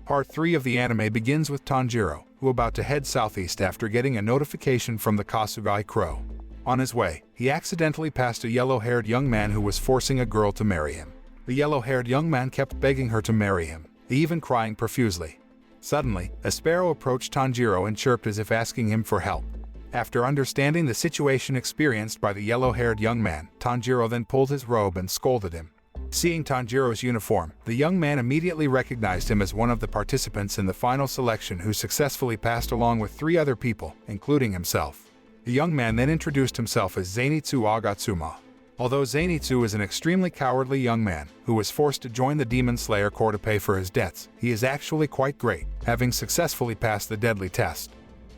Part 3 of the anime begins with Tanjiro, who about to head southeast after getting a notification from the Kasugai Crow. On his way, he accidentally passed a yellow-haired young man who was forcing a girl to marry him. The yellow-haired young man kept begging her to marry him, even crying profusely. Suddenly, a sparrow approached Tanjiro and chirped as if asking him for help. After understanding the situation experienced by the yellow-haired young man, Tanjiro then pulled his robe and scolded him. Seeing Tanjiro's uniform, the young man immediately recognized him as one of the participants in the final selection who successfully passed along with 3 other people, including himself. The young man then introduced himself as Zenitsu Agatsuma. Although Zenitsu is an extremely cowardly young man who was forced to join the Demon Slayer Corps to pay for his debts, he is actually quite great, having successfully passed the deadly test.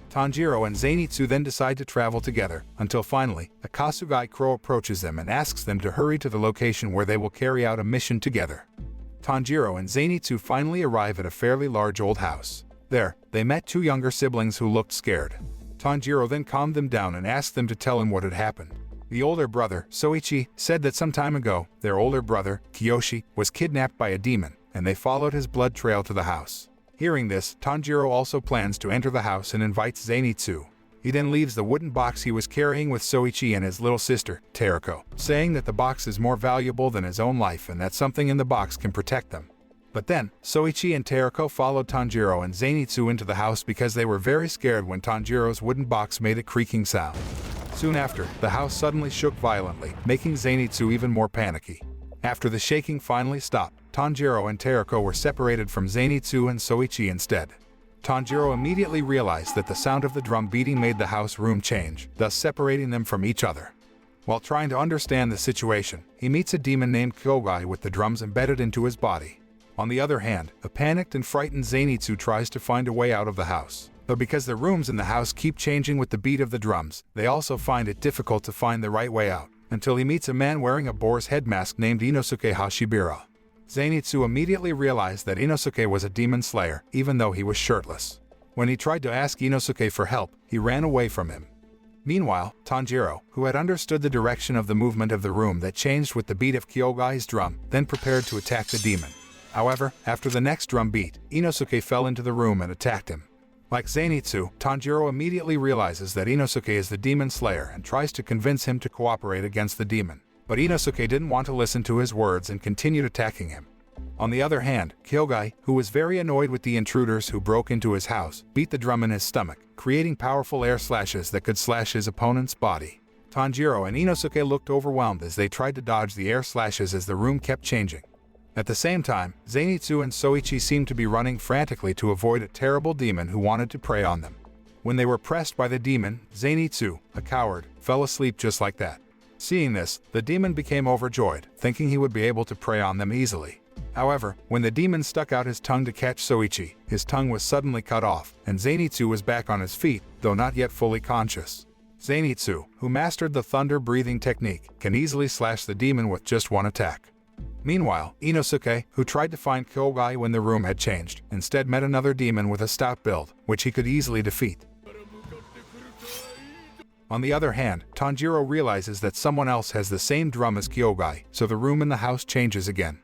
Tanjiro and Zenitsu then decide to travel together, until finally, a Kasugai Crow approaches them and asks them to hurry to the location where they will carry out a mission together. Tanjiro and Zenitsu finally arrive at a fairly large old house. There, they met 2 younger siblings who looked scared. Tanjiro then calmed them down and asked them to tell him what had happened. The older brother, Soichi, said that some time ago, their older brother, Kiyoshi, was kidnapped by a demon, and they followed his blood trail to the house. Hearing this, Tanjiro also plans to enter the house and invites Zenitsu. He then leaves the wooden box he was carrying with Soichi and his little sister, Teriko, saying that the box is more valuable than his own life and that something in the box can protect them. But then, Soichi and Teriko followed Tanjiro and Zenitsu into the house because they were very scared when Tanjiro's wooden box made a creaking sound. Soon after, the house suddenly shook violently, making Zenitsu even more panicky. After the shaking finally stopped, Tanjiro and Teriko were separated from Zenitsu and Soichi instead. Tanjiro immediately realized that the sound of the drum beating made the house room change, thus separating them from each other. While trying to understand the situation, he meets a demon named Kyogai with the drums embedded into his body. On the other hand, a panicked and frightened Zenitsu tries to find a way out of the house. Though because the rooms in the house keep changing with the beat of the drums, they also find it difficult to find the right way out, until he meets a man wearing a boar's head mask named Inosuke Hashibira. Zenitsu immediately realized that Inosuke was a demon slayer, even though he was shirtless. When he tried to ask Inosuke for help, he ran away from him. Meanwhile, Tanjiro, who had understood the direction of the movement of the room that changed with the beat of Kyogai's drum, then prepared to attack the demon. However, after the next drum beat, Inosuke fell into the room and attacked him. Like Zenitsu, Tanjiro immediately realizes that Inosuke is the demon slayer and tries to convince him to cooperate against the demon. But Inosuke didn't want to listen to his words and continued attacking him. On the other hand, Kyogai, who was very annoyed with the intruders who broke into his house, beat the drum in his stomach, creating powerful air slashes that could slash his opponent's body. Tanjiro and Inosuke looked overwhelmed as they tried to dodge the air slashes as the room kept changing. At the same time, Zenitsu and Soichi seemed to be running frantically to avoid a terrible demon who wanted to prey on them. When they were pressed by the demon, Zenitsu, a coward, fell asleep just like that. Seeing this, the demon became overjoyed, thinking he would be able to prey on them easily. However, when the demon stuck out his tongue to catch Soichi, his tongue was suddenly cut off, and Zenitsu was back on his feet, though not yet fully conscious. Zenitsu, who mastered the thunder-breathing technique, can easily slash the demon with just one attack. Meanwhile, Inosuke, who tried to find Kyogai when the room had changed, instead met another demon with a stout build, which he could easily defeat. On the other hand, Tanjiro realizes that someone else has the same drum as Kyogai, so the room in the house changes again.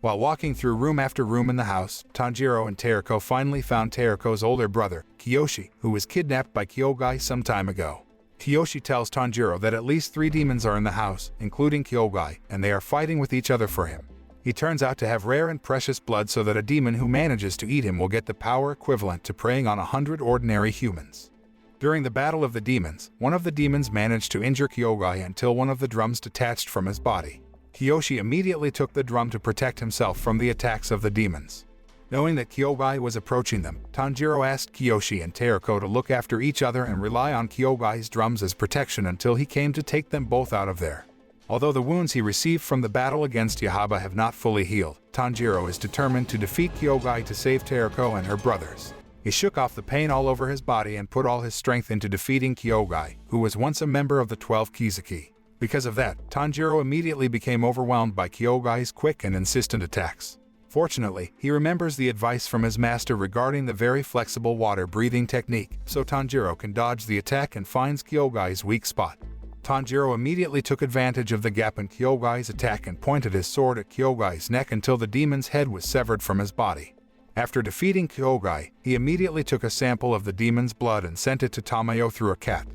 While walking through room after room in the house, Tanjiro and Teriko finally found Teriko's older brother, Kiyoshi, who was kidnapped by Kyogai some time ago. Kiyoshi tells Tanjiro that at least 3 demons are in the house, including Kyogai, and they are fighting with each other for him. He turns out to have rare and precious blood so that a demon who manages to eat him will get the power equivalent to preying on 100 ordinary humans. During the battle of the demons, one of the demons managed to injure Kyogai until one of the drums detached from his body. Kiyoshi immediately took the drum to protect himself from the attacks of the demons. Knowing that Kyogai was approaching them, Tanjiro asked Kiyoshi and Teriko to look after each other and rely on Kyogai's drums as protection until he came to take them both out of there. Although the wounds he received from the battle against Yahaba have not fully healed, Tanjiro is determined to defeat Kyogai to save Teriko and her brothers. He shook off the pain all over his body and put all his strength into defeating Kyogai, who was once a member of the 12 Kizuki. Because of that, Tanjiro immediately became overwhelmed by Kyogai's quick and insistent attacks. Fortunately, he remembers the advice from his master regarding the very flexible water-breathing technique, so Tanjiro can dodge the attack and finds Kyogai's weak spot. Tanjiro immediately took advantage of the gap in Kyogai's attack and pointed his sword at Kyogai's neck until the demon's head was severed from his body. After defeating Kyogai, he immediately took a sample of the demon's blood and sent it to Tamayo through a cat.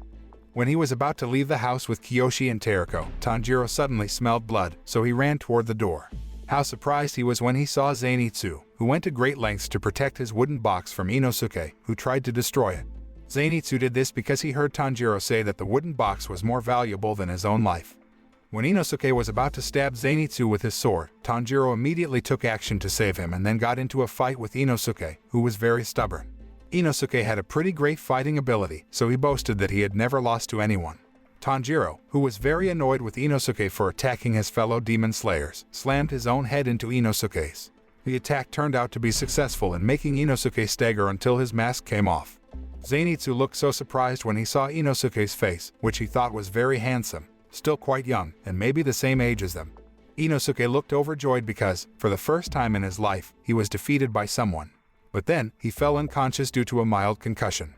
When he was about to leave the house with Kiyoshi and Teriko, Tanjiro suddenly smelled blood, so he ran toward the door. How surprised he was when he saw Zenitsu, who went to great lengths to protect his wooden box from Inosuke, who tried to destroy it. Zenitsu did this because he heard Tanjiro say that the wooden box was more valuable than his own life. When Inosuke was about to stab Zenitsu with his sword, Tanjiro immediately took action to save him and then got into a fight with Inosuke, who was very stubborn. Inosuke had a pretty great fighting ability, so he boasted that he had never lost to anyone. Tanjiro, who was very annoyed with Inosuke for attacking his fellow demon slayers, slammed his own head into Inosuke's. The attack turned out to be successful in making Inosuke stagger until his mask came off. Zenitsu looked so surprised when he saw Inosuke's face, which he thought was very handsome, still quite young, and maybe the same age as them. Inosuke looked overjoyed because, for the first time in his life, he was defeated by someone. But then, he fell unconscious due to a mild concussion.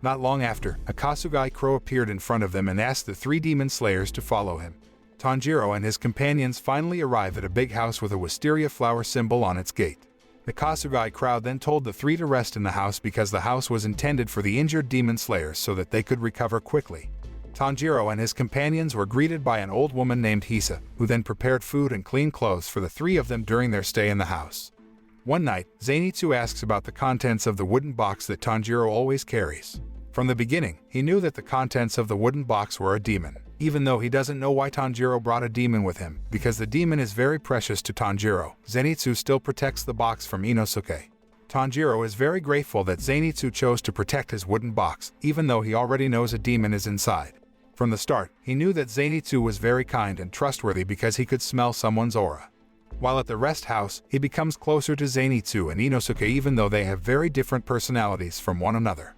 Not long after, a Kasugai crow appeared in front of them and asked the 3 demon slayers to follow him. Tanjiro and his companions finally arrive at a big house with a wisteria flower symbol on its gate. The Kasugai crowd then told the 3 to rest in the house because the house was intended for the injured demon slayers so that they could recover quickly. Tanjiro and his companions were greeted by an old woman named Hisa, who then prepared food and clean clothes for the 3 of them during their stay in the house. One night, Zenitsu asks about the contents of the wooden box that Tanjiro always carries. From the beginning, he knew that the contents of the wooden box were a demon, even though he doesn't know why Tanjiro brought a demon with him, because the demon is very precious to Tanjiro. Zenitsu still protects the box from Inosuke. Tanjiro is very grateful that Zenitsu chose to protect his wooden box, even though he already knows a demon is inside. From the start, he knew that Zenitsu was very kind and trustworthy because he could smell someone's aura. While at the rest house, he becomes closer to Zenitsu and Inosuke even though they have very different personalities from one another.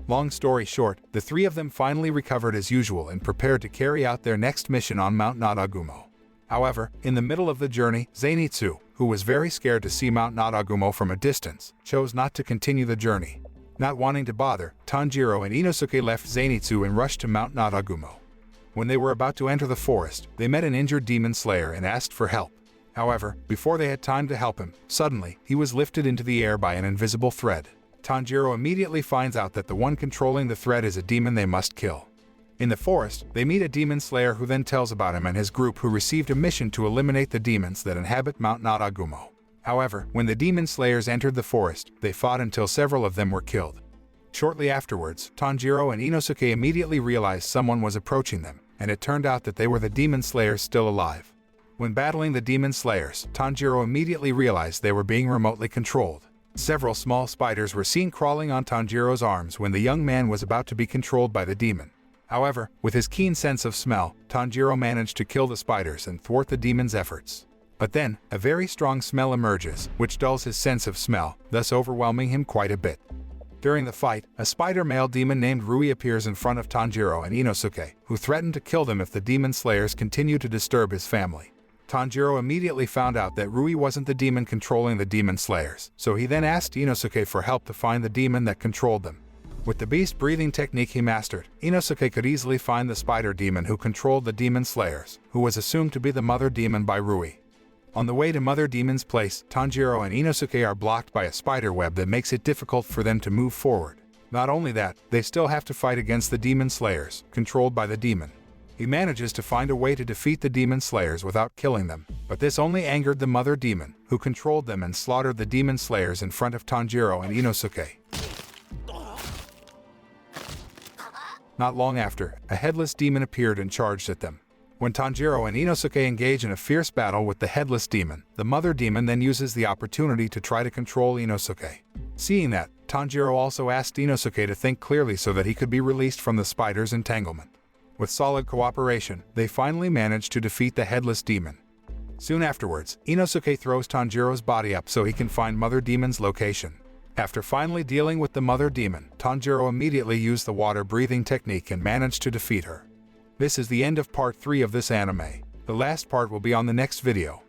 Long story short, the 3 of them finally recovered as usual and prepared to carry out their next mission on Mount Nadagumo. However, in the middle of the journey, Zenitsu, who was very scared to see Mount Nadagumo from a distance, chose not to continue the journey. Not wanting to bother, Tanjiro and Inosuke left Zenitsu and rushed to Mount Nadagumo. When they were about to enter the forest, they met an injured demon slayer and asked for help. However, before they had time to help him, suddenly, he was lifted into the air by an invisible thread. Tanjiro immediately finds out that the one controlling the thread is a demon they must kill. In the forest, they meet a demon slayer who then tells about him and his group who received a mission to eliminate the demons that inhabit Mount Nadagumo. However, when the demon slayers entered the forest, they fought until several of them were killed. Shortly afterwards, Tanjiro and Inosuke immediately realized someone was approaching them, and it turned out that they were the demon slayers still alive. When battling the demon slayers, Tanjiro immediately realized they were being remotely controlled. Several small spiders were seen crawling on Tanjiro's arms when the young man was about to be controlled by the demon. However, with his keen sense of smell, Tanjiro managed to kill the spiders and thwart the demon's efforts. But then, a very strong smell emerges, which dulls his sense of smell, thus overwhelming him quite a bit. During the fight, a spider male demon named Rui appears in front of Tanjiro and Inosuke, who threaten to kill them if the demon slayers continue to disturb his family. Tanjiro immediately found out that Rui wasn't the demon controlling the demon slayers, so he then asked Inosuke for help to find the demon that controlled them. With the beast breathing technique he mastered, Inosuke could easily find the spider demon who controlled the demon slayers, who was assumed to be the mother demon by Rui. On the way to Mother Demon's place, Tanjiro and Inosuke are blocked by a spider web that makes it difficult for them to move forward. Not only that, they still have to fight against the demon slayers, controlled by the demon. He manages to find a way to defeat the demon slayers without killing them, but this only angered the mother demon, who controlled them and slaughtered the demon slayers in front of Tanjiro and Inosuke. Not long after, a headless demon appeared and charged at them. When Tanjiro and Inosuke engage in a fierce battle with the headless demon, the mother demon then uses the opportunity to try to control Inosuke. Seeing that, Tanjiro also asked Inosuke to think clearly so that he could be released from the spider's entanglement. With solid cooperation, they finally managed to defeat the headless demon. Soon afterwards, Inosuke throws Tanjiro's body up so he can find Mother Demon's location. After finally dealing with the Mother Demon, Tanjiro immediately used the water-breathing technique and managed to defeat her. This is the end of part 3 of this anime. The last part will be on the next video.